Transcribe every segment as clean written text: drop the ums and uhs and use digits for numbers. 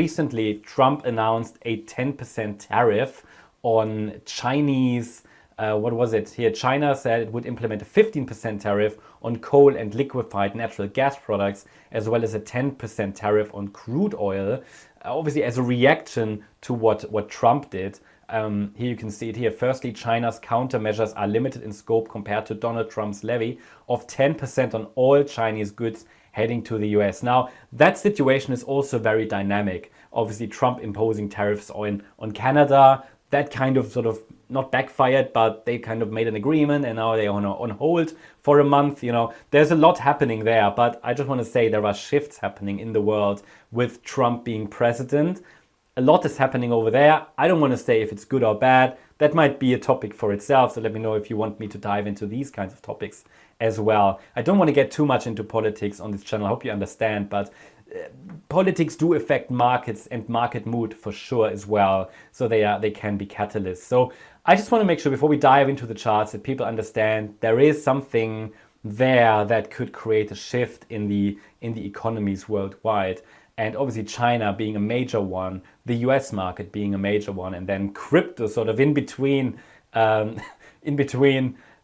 Recently, Trump announced a 10% tariff on Chinese, what was it here? China said it would implement a 15% tariff on coal and liquefied natural gas products, as well as a 10% tariff on crude oil, obviously as a reaction to what Trump did. Here you can see it here. Firstly, China's countermeasures are limited in scope compared to Donald Trump's levy of 10% on all Chinese goods heading to the US. Now, that situation is also very dynamic. Obviously, Trump imposing tariffs on Canada, that kind of sort of not backfired, but they kind of made an agreement and now they're on hold for a month. There's a lot happening there, but I just want to say there are shifts happening in the world with Trump being president. A lot is happening over there. I don't want to say if it's good or bad. That might be a topic for itself. So let me know if you want me to dive into these kinds of topics as well. I don't want to get too much into politics on this channel. I hope you understand, but politics do affect markets and market mood for sure as well. So they can be catalysts. So I just want to make sure before we dive into the charts that people understand there is something there that could create a shift in the economies worldwide. And obviously China being a major one, the US market being a major one, and then crypto sort of in between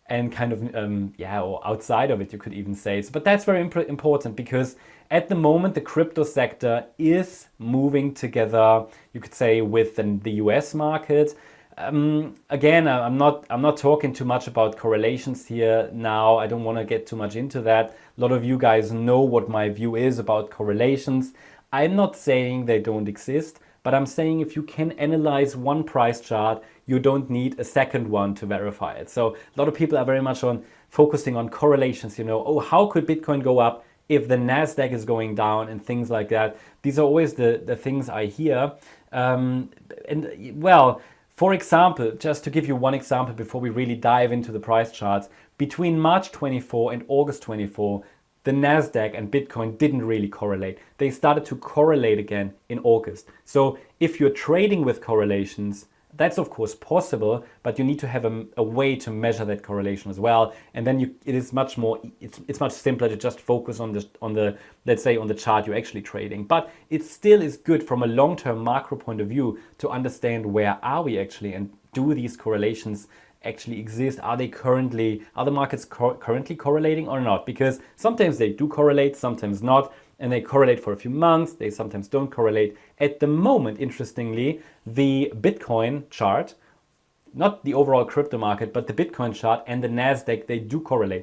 and kind of, or outside of it, you could even say. But that's very important because at the moment, the crypto sector is moving together, you could say, with the US market. Again, I'm not talking too much about correlations here now. I don't want to get too much into that. A lot of you guys know what my view is about correlations. I'm not saying they don't exist, but I'm saying if you can analyze one price chart, you don't need a second one to verify it. So a lot of people are very much focusing on correlations, oh, how could Bitcoin go up if the NASDAQ is going down and things like that. These are always the things I hear. For example, just to give you one example before we really dive into the price charts, between March 24 and August 24, the NASDAQ and Bitcoin didn't really correlate. They started to correlate again in August. So if you're trading with correlations, that's of course possible, but you need to have a way to measure that correlation as well. And then it's much simpler to just focus on the let's say on the chart you're actually trading. But it still is good from a long-term macro point of view to understand where are we actually and do these correlations actually exist? Are the markets currently correlating or not? Because sometimes they do correlate, sometimes not. And they correlate for a few months, they sometimes don't correlate. At the moment, interestingly, the Bitcoin chart, not the overall crypto market, but the Bitcoin chart and the NASDAQ, they do correlate.